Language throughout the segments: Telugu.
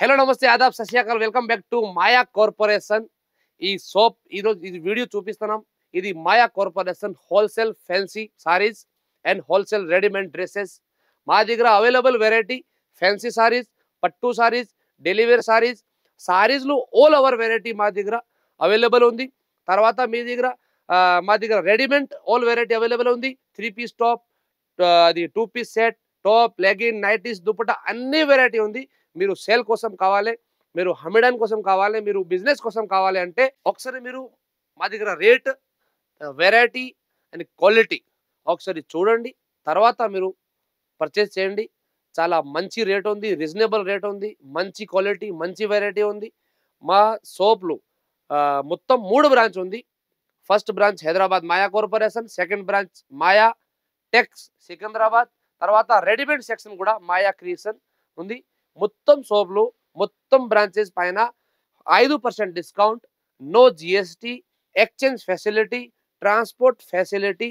హలో నమస్తే ఆదాబ్ సత్ శ్రీ అకాల్ welcome back to Maya corporation. ఈ సోప్ ఈరోజు ఇది వీడియో చూపిస్తున్నాం. ఇది Maya corporation wholesale fancy sarees and wholesale readymade dresses. మా దగ్గర అవైలబుల్ వెరైటీ ఫ్యాన్సీ సారీస్, పట్టు సారీస్, డెలివరీ సారీస్, సారీస్లో ఆల్ ఓవర్ వెరైటీ మా దగ్గర అవైలబుల్ ఉంది. తర్వాత మా దగ్గర రెడీమేడ్ ఆల్ వెరైటీ అవైలబుల్ ఉంది. 3 పీస్ టాప్, అది 2 piece set, top, legging, nighties, dupatta అన్ని వెరైటీ ఉంది. మీరు సేల్ కోసం కావాలి, మీరు అమ్మడం కోసం కావాలి, మీరు బిజినెస్ కోసం కావాలి అంటే ఒకసారి మీరు మా దగ్గర రేట్, వెరైటీ అండ్ క్వాలిటీ ఒకసారి చూడండి. తర్వాత మీరు పర్చేస్ చేయండి. చాలా మంచి రేట్ ఉంది, రీజనబుల్ రేట్ ఉంది, మంచి క్వాలిటీ, మంచి వెరైటీ ఉంది. మా షాప్లో మొత్తం 3 బ్రాంచ్ ఉంది. ఫస్ట్ బ్రాంచ్ హైదరాబాద్ మాయా కార్పొరేషన్, సెకండ్ బ్రాంచ్ మాయా టెక్స్ సికింద్రాబాద్, తర్వాత రెడీమేడ్ సెక్షన్ కూడా మాయా క్రియేషన్ ఉంది. మొత్తం షాప్లో మొత్తం బ్రాంచెస్ పైన 5% discount, no GST, exchange facility, transport facility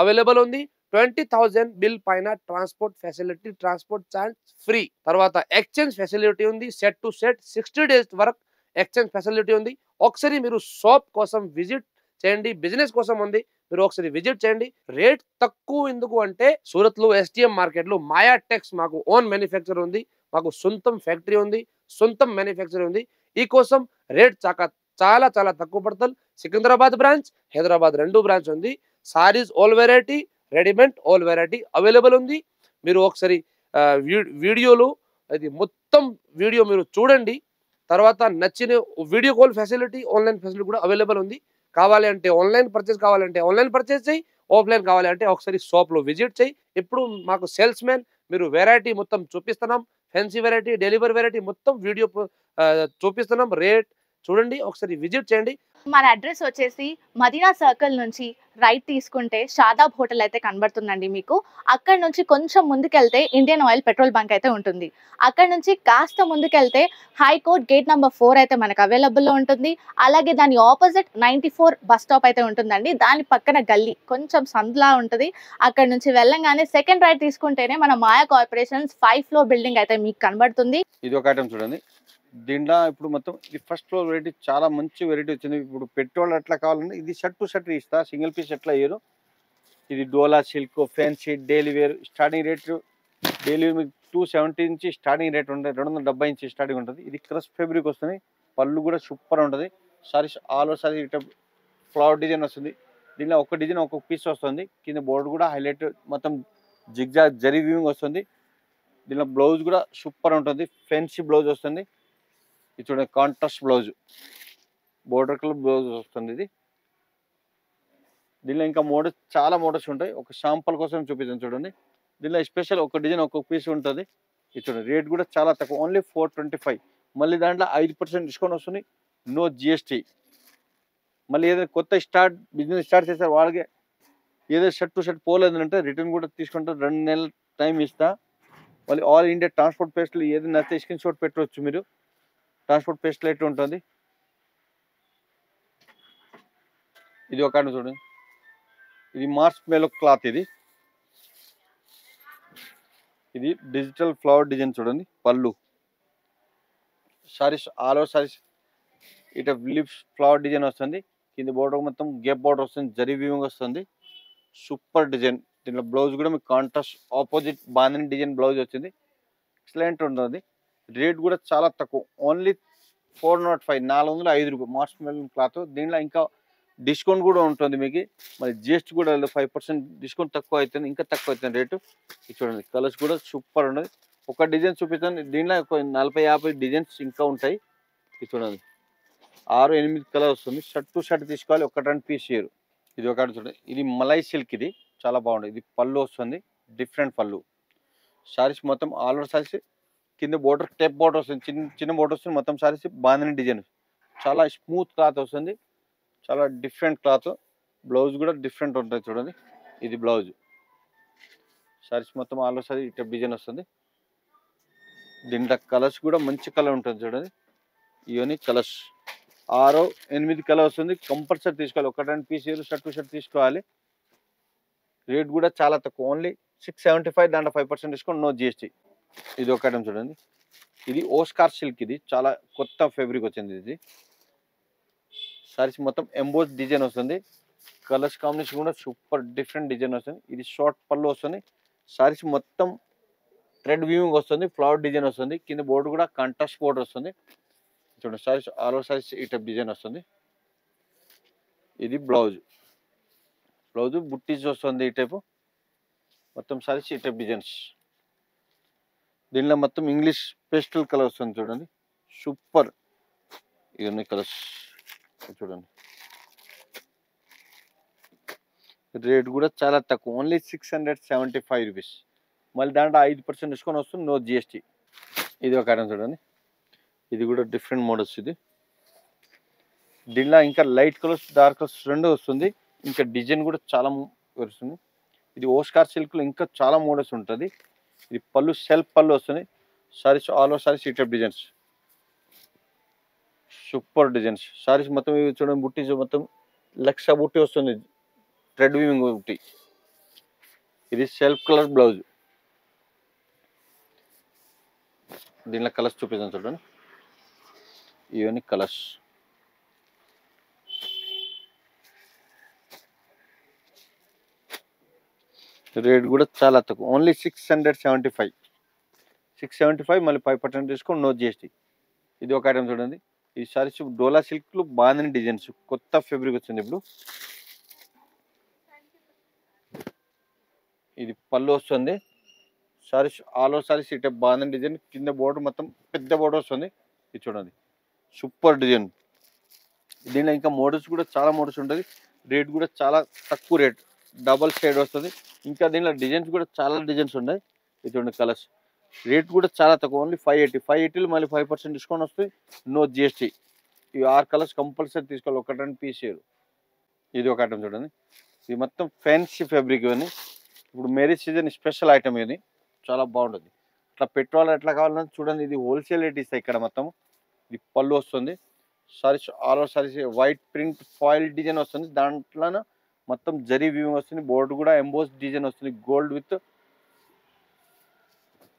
available ఉంది. 20,000 బిల్ పైన transport facility, transport charge free. తర్వాత ఎక్స్చేంజ్ ఫెసిలిటీ ఉంది. సెట్ టు సెట్ 60 డేస్ వరకు ఎక్స్చేంజ్ ఫెసిలిటీ ఉంది. ఒకసారి మీరు షాప్ కోసం విజిట్ చేయండి. బిజినెస్ కోసం ఉంది, మీరు ఒకసారి విజిట్ చేయండి. రేట్ తక్కువ ఎందుకు అంటే సూరత్లో ఎస్టీఎం మార్కెట్లో మాయా టెక్స్ మాకు ఓన్ మ్యానుఫ్యాక్చర్ ఉంది, మాకు సొంతం ఫ్యాక్టరీ ఉంది, సొంతం మ్యానుఫ్యాక్చర్ ఉంది. ఈ కోసం రేట్ చాలా చాలా తక్కువ పడుతుంది. సికింద్రాబాద్ బ్రాంచ్, హైదరాబాద్ 2 బ్రాంచ్ ఉంది. Saris all variety, readymade all variety available ఉంది. మీరు ఒకసారి వీడియోలో అది మొత్తం వీడియో మీరు చూడండి. తర్వాత నచ్చిన video call facility, online facility కూడా అవైలబుల్ ఉంది. కావాలి అంటే ఆన్లైన్ పర్చేస్, కావాలంటే ఆన్లైన్ పర్చేస్ చేయి, ఆఫ్లైన్ కావాలి అంటే ఒకసారి షాప్లో విజిట్ చేయి. ఇప్పుడు మాకు సేల్స్ మ్యాన్, మీరు వెరైటీ మొత్తం చూపిస్తున్నాం. ఫ్యాన్సీ వెరైటీ, డెలివరీ వెరైటీ మొత్తం వీడియో చూపిస్తున్నాం. రేట్ చూడండి, ఒకసారి విజిట్ చేయండి. మన అడ్రస్ వచ్చేసి మదీనా సర్కిల్ నుంచి రైట్ తీసుకుంటే షాదాబ్ హోటల్ అయితే కనబడుతుందండి మీకు. అక్కడ నుంచి కొంచెం ముందుకెళ్తే ఇండియన్ ఆయిల్ పెట్రోల్ బంక్ అయితే ఉంటుంది. అక్కడ నుంచి కాస్త ముందుకెళ్తే హైకోర్ట్ గేట్ నెంబర్ 4 అయితే మనకు అవైలబుల్లో ఉంటుంది. అలాగే దాని ఆపోజిట్ 94 బస్ స్టాప్ అయితే ఉంటుందండి. దాని పక్కన గల్లీ కొంచెం సందులా ఉంటుంది. అక్కడ నుంచి వెళ్ళంగానే సెకండ్ రైట్ తీసుకుంటేనే మన మాయా కార్పొరేషన్స్ 5th ఫ్లోర్ బిల్డింగ్ అయితే మీకు కనబడుతుంది. ఇది ఒక ఐటమ్ చూడండి. దీంట్లో ఇప్పుడు మొత్తం ఇది ఫస్ట్ ఫ్లోర్ వెరైటీ, చాలా మంచి వెరైటీ వచ్చింది. ఇప్పుడు పెట్రోల్ ఎట్లా కావాలంటే ఇది షర్ట్ టు షర్ట్ ఇస్తా, సింగిల్ పీస్ ఎట్లా ఇయ్యరు. ఇది Dola silk, fancy, daily wear. Starting rate daily మీకు 270 నుంచి స్టార్టింగ్ రేట్ ఉంటుంది. 270 నుంచి స్టార్టింగ్ ఉంటుంది. ఇది క్రష్ ఫ్యాబ్రిక్ వస్తుంది. పళ్ళు కూడా సూపర్ ఉంటుంది. Saris all over sorry flower design వస్తుంది. దీనిలో ఒక డిజైన్ ఒక్కొక్క పీస్ వస్తుంది. కింద బోర్డు కూడా హైలైట్ మొత్తం జిగ్జాగ్ జరీ వీవింగ్ వస్తుంది. దీనిలో బ్లౌజ్ కూడా సూపర్ ఉంటుంది. ఫ్యాన్సీ బ్లౌజ్ వస్తుంది. ఇది చూడండి, contrast blouse, border colour blouse వస్తుంది. దీనిలో ఇంకా చాలా మోడల్స్ ఉంటాయి. ఒక శాంపుల్ కోసం చూపిస్తాను చూడండి. దీనిలో స్పెషల్ ఒక డిజైన్ ఒక్కొక్క పీస్ ఉంటుంది. ఇది చూడండి, రేట్ కూడా చాలా తక్కువ, ఓన్లీ 425. మళ్ళీ దాంట్లో 5% డిస్కౌంట్ వస్తుంది, నో జిఎస్టీ. మళ్ళీ ఏదైనా కొత్త బిజినెస్ స్టార్ట్ చేస్తారు వాళ్ళకి ఏదో షర్ట్ టు షర్ట్ పోలేదు అంటే రిటర్న్ కూడా తీసుకుంటారు. 2 నెలల టైం ఇస్తా. మళ్ళీ ఆల్ ఇండియా ట్రాన్స్పోర్ట్ పేస్ట్లు ఏదైనా నచ్చితే స్క్రీన్ షాట్ పెట్టవచ్చు మీరు. ట్రాన్స్పోర్ట్ పేస్ట్లు ఎట్లా ఉంటుంది. ఇది ఒక చూడండి, ఇది మార్చ్ మేలో క్లాత్. ఇది డిజిటల్ ఫ్లవర్ డిజైన్ చూడండి. పళ్ళు సారీస్ ఆల్ ఓవర్ సారీస్ ఇట లిప్స్ ఫ్లవర్ డిజైన్ వస్తుంది. కింద బోర్డర్ మొత్తం గేప్ బోర్డర్ వస్తుంది, జరీ వీవింగ్ వస్తుంది. Super design. దీంట్లో బ్లౌజ్ కూడా మీకు contrast opposite bandhani design blouse వచ్చింది. ఎక్సలెంట్ ఉంటుంది. రేట్ కూడా చాలా తక్కువ, ఓన్లీ 405, 405 రూపాయలు మార్చ్ మెల్ క్లాత్. దీనిలో ఇంకా డిస్కౌంట్ కూడా ఉంటుంది మీకు. మరి జిఎస్టీ కూడా 5% డిస్కౌంట్ తక్కువ అవుతుంది, ఇంకా తక్కువ అవుతుంది రేటు. ఇది చూడండి, కలర్స్ కూడా సూపర్ ఉంటుంది. ఒక డిజైన్ చూపిస్తాను. దీనిలో ఒక 40-50 డిజైన్స్ ఇంకా ఉంటాయి. ఇది చూడండి, 6-8 కలర్ వస్తుంది. షర్ట్ టు షర్ట్ తీసుకోవాలి, 1-2 పీస్ చేయరు. ఇది ఒకటి చూడండి, ఇది మలై సిల్క్. ఇది చాలా బాగుంటుంది. ఇది పళ్ళు వస్తుంది, డిఫరెంట్ పళ్ళు. సారీస్ మొత్తం ఆల్ ఓవర్ సారీస్ కింద బోర్డర్ టెప్ బోర్డర్ వస్తుంది, చిన్న బోర్డర్ వస్తుంది. మొత్తం సారీస్ బాందిని డిజైన్, చాలా స్మూత్ క్లాత్ వస్తుంది, చాలా డిఫరెంట్ క్లాత్. బ్లౌజ్ కూడా డిఫరెంట్ ఉంటుంది చూడండి. ఇది బ్లౌజ్. సారీస్ మొత్తం ఆల్ ఓవర్ సారీ టెప్ డిజైన్ వస్తుంది. దీంట్లో కలర్స్ కూడా మంచి కలర్ ఉంటుంది చూడండి. ఇవన్నీ కలర్స్ 6-8 కలర్ వస్తుంది. కంపల్సరీ తీసుకోవాలి, 1-2 పీస్ షర్ట్ టు షర్ట్ తీసుకోవాలి. రేట్ కూడా చాలా తక్కువ, ఓన్లీ 675. దాంట్లో 5% డిస్కౌంట్, నో జిఎస్టీ. ఇది ఒక ఐటమ్ చూడండి, ఇది ఓస్కార్ సిల్క్, ఇది చాలా కొత్త ఫ్యాబ్రిక్ వచ్చింది. ఇది సారీస్ మొత్తం ఎంబోస్ డిజైన్ వస్తుంది. కలర్స్ కాంబినేషన్ కూడా సూపర్ డిఫరెంట్ డిజైన్ వస్తుంది. ఇది షార్ట్ పళ్ళు వస్తుంది. సారీస్ మొత్తం థ్రెడ్ వీవింగ్ వస్తుంది, ఫ్లవర్ డిజైన్ వస్తుంది. కింద బోర్డు కూడా కాంట్రాస్ట్ బోర్డర్ వస్తుంది. చూడండి సారీస్ ఆల్ ఓవర్ సారీస్ ఈ టైప్ డిజైన్ వస్తుంది. ఇది బ్లౌజ్ బుట్టీస్ వస్తుంది ఈ టైపు. మొత్తం సారీస్ ఈ టైప్ డిజైన్స్. దీనిలో మొత్తం ఇంగ్లీష్ పేస్టల్ కలర్ వస్తుంది. చూడండి సూపర్, ఇవన్నీ కలర్స్ చూడండి. రేట్ కూడా చాలా తక్కువ, ఓన్లీ 675 రూపీస్. మళ్ళీ దాంట్లో 5% డిస్కౌంట్ వస్తుంది, నో జిఎస్టీ. ఇది ఒక ఐటమ్ చూడండి, ఇది కూడా డిఫరెంట్ మోడల్స్. ఇది దీనిలో ఇంకా లైట్ కలర్స్ డార్క్ కలర్స్ రెండు వస్తుంది. ఇంకా డిజైన్ కూడా చాలా వస్తుంది. ఇది ఓస్కార్ సిల్క్లో ఇంకా చాలా మోడల్స్ ఉంటుంది. ఇది పళ్ళు సెల్ఫ్ పళ్ళు వస్తుంది. సారీస్ ఆల్ ఓవర్ సారీస్ ఈ type designs, super designs. Saris మొత్తం ఇవి చూడండి, బుట్టీస్ మొత్తం లక్ష బుట్టి వస్తుంది, థ్రెడ్ వీవింగ్ బుట్టి. ఇది సెల్ఫ్ కలర్ బ్లౌజ్. దీనిలో కలర్స్ చూపిస్తాను చూడండి, ఇవన్నీ కలర్స్. రేట్ కూడా చాలా తక్కువ, ఓన్లీ 675 మళ్ళీ 5% డిస్కౌంట్, నో జిఎస్టీ. ఇది ఒక ఐటమ్ చూడండి. ఈ సారీస్ డోలా సిల్క్లో బాందిని డిజైన్స్, కొత్త ఫ్యాబ్రిక్ వచ్చింది ఇప్పుడు. ఇది పళ్ళు వస్తుంది. సారీస్ ఆల్ ఓవర్ సారీస్ ఇటే బాందిని డిజైన్, కింద బోర్డర్ మొత్తం పెద్ద బోర్డర్ వస్తుంది. ఇది చూడండి సూపర్ డిజైన్. దీనిలో ఇంకా మోడల్స్ కూడా చాలా మోడల్స్ ఉంటుంది. రేట్ కూడా చాలా తక్కువ రేట్, డబల్ షేడ్ వస్తుంది. ఇంకా దీనిలో డిజైన్స్ కూడా చాలా డిజైన్స్ ఉన్నాయి. ఇది చూడండి కలర్స్. రేట్ కూడా చాలా తక్కువ, ఓన్లీ 580 మళ్ళీ 5% డిస్కౌంట్ వస్తుంది, నో జిఎస్టీ. ఈ 6 కలర్స్ కంపల్సరీ తీసుకోవాలి, ఒక 2 పీస్. ఇది ఒక ఐటమ్ చూడండి, ఇది మొత్తం ఫ్యాన్సీ ఫ్యాబ్రిక్. ఇవన్నీ ఇప్పుడు మ్యారేజ్ సీజన్ స్పెషల్ ఐటమ్. ఇది చాలా బాగుంటుంది. ఇట్లా పెట్రోల్ ఎట్లా కావాలని చూడండి, ఇది హోల్సేల్ రేట్ ఇస్తాయి ఇక్కడ మొత్తం. ఇది పళ్ళు వస్తుంది. Saris all over saris white print foil design వస్తుంది. దాంట్లో మొత్తం జరీ వీవింగ్ వస్తుంది. బోర్డు కూడా ఎంబోస్ డిజైన్ వస్తుంది, గోల్డ్ విత్.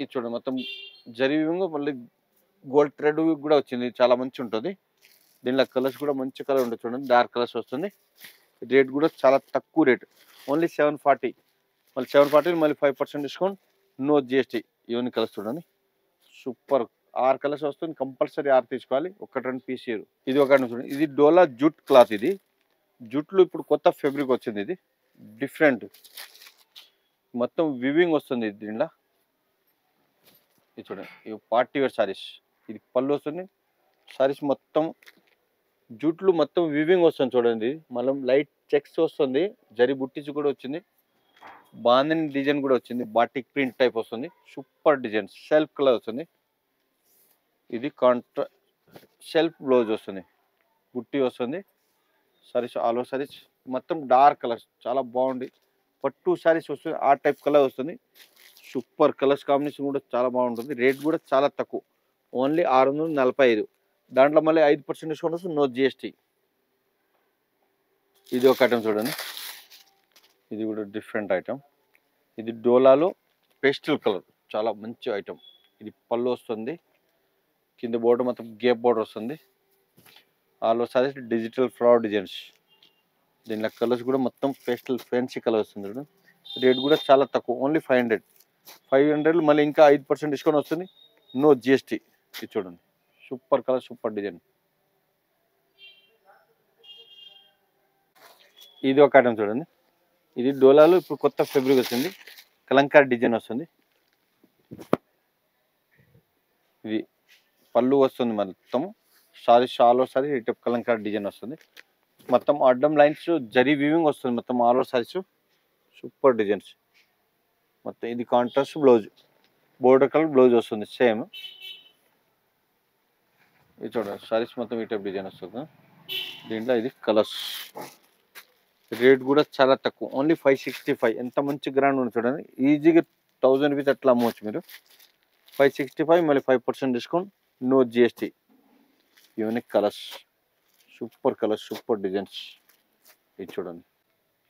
ఇది చూడండి మొత్తం జరీ వీవింగ్, మళ్ళీ గోల్డ్ థ్రెడ్ కూడా వచ్చింది, చాలా మంచి ఉంటుంది. దీనిలో కలర్స్ కూడా మంచి కలర్ ఉంటుంది చూడండి, డార్క్ కలర్స్ వస్తుంది. రేట్ కూడా చాలా తక్కువ రేట్, ఓన్లీ 740. మళ్ళీ 740 మళ్ళీ 5% డిస్కౌంట్, నో జిఎస్టీ. ఇవన్నీ కలర్స్ చూడండి సూపర్. 6 కలర్స్ వస్తుంది, కంపల్సరీ 6 తీసుకోవాలి, ఒక 2 పీస్. ఇది ఒక చూడండి, ఇది డోలా జూట్ క్లాత్. ఇది జూట్లో ఇప్పుడు కొత్త ఫ్యాబ్రిక్ వచ్చింది, ఇది డిఫరెంట్, మొత్తం వివింగ్ వస్తుంది దీనిలో. ఇది చూడండి, ఇవి పార్టీ వేర్ సారీస్. ఇది పళ్ళు వస్తుంది. సారీస్ మొత్తం జూట్లు మొత్తం వివింగ్ వస్తుంది చూడండి. మళ్ళీ లైట్ చెక్స్ వస్తుంది, జరీ బుట్టీస్ కూడా వచ్చింది, బాందిని డిజైన్ కూడా వచ్చింది, బాటిక్ ప్రింట్ టైప్ వస్తుంది, సూపర్ డిజైన్. సెల్ఫ్ కలర్ వస్తుంది. ఇది సెల్ఫ్ బ్లౌజ్ వస్తుంది, బుట్టి వస్తుంది. సారీస్ ఆల్ ఓవర్ సారీస్ మొత్తం డార్క్ కలర్స్, చాలా బాగుంది. పట్టు సారీస్ వస్తుంది, ఆ టైప్ కలర్ వస్తుంది. సూపర్ కలర్స్ కాంబినేషన్ కూడా చాలా బాగుంటుంది. రేట్ కూడా చాలా తక్కువ, ఓన్లీ 645. దాంట్లో మళ్ళీ 5% డిస్కౌంట్ వస్తుంది, నో జిఎస్టీ. ఇది ఒక ఐటమ్ చూడండి, ఇది కూడా డిఫరెంట్ ఐటమ్. ఇది డోలాలో పేస్టల్ కలర్, చాలా మంచి ఐటమ్. ఇది పళ్ళు వస్తుంది, కింద బోర్డర్ మొత్తం గేప్ బోర్డర్ వస్తుంది. All over saris digital flower designs. దీనిలో కలర్స్ కూడా మొత్తం పేస్టల్ ఫ్యాన్సీ కలర్ వస్తుంది. రేట్ కూడా చాలా తక్కువ, ఓన్లీ 500 మళ్ళీ ఇంకా 5% డిస్కౌంట్ వస్తుంది, నో జిఎస్టీ. ఇది చూడండి సూపర్ కలర్, సూపర్ డిజైన్. ఇది ఒక ఐటమ్ చూడండి, ఇది డోలాలో ఇప్పుడు కొత్త ఫ్యాబ్రిక్ వచ్చింది, కలంకారీ డిజైన్ వస్తుంది. ఇది పళ్ళు వస్తుంది, మొత్తం సారీస్ ఆల్ ఓవర్ సారీస్ ఇటు కలంకారీ డిజైన్ వస్తుంది. మొత్తం అడ్డం లైన్స్ జరీ వీవింగ్ వస్తుంది, మొత్తం all over saris super designs. మొత్తం ఇది contrast blouse, border colour blouse వస్తుంది సేమ్. ఇది చూడండి సారీస్ మొత్తం ఈ టైప్ డిజైన్ వస్తుంది. దీంట్లో ఇది కలర్స్. రేట్ కూడా చాలా తక్కువ, ఓన్లీ 565. ఎంత మంచి గ్రాండ్ ఉంది చూడండి, ఈజీగా 1000 రూపీస్ అట్లా అమ్మవచ్చు మీరు. 565 మళ్ళీ 5% డిస్కౌంట్, నో జిఎస్టీ. ఇవన్నీ colours, super colours, super designs. ఇది చూడండి,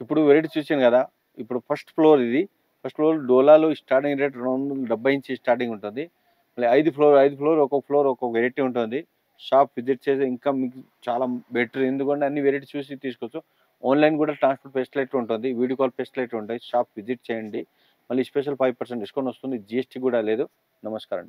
ఇప్పుడు వెరైటీ చూసాను కదా. ఇప్పుడు ఫస్ట్ ఫ్లోర్, ఇది ఫస్ట్ ఫ్లోర్ డోలాలో స్టార్టింగ్ రేట్ 270 నుంచి స్టార్టింగ్ ఉంటుంది. మళ్ళీ 5 ఫ్లోర్ ఒక్కొక్క వెరైటీ ఉంటుంది. షాప్ విజిట్ చేసి ఇంకా మీకు చాలా బెటర్, ఎందుకంటే అన్ని వెరైటీ చూసి తీసుకోవచ్చు. ఆన్లైన్ కూడా ట్రాన్స్పోర్ట్ ఫెసిలిటీ ఉంటుంది, వీడియో కాల్ ఫెసిలిటీ ఉంటాయి. షాప్ విజిట్ చేయండి, మళ్ళీ స్పెషల్ 5% డిస్కౌంట్ వస్తుంది, జిఎస్టీ కూడా లేదు. నమస్కారం.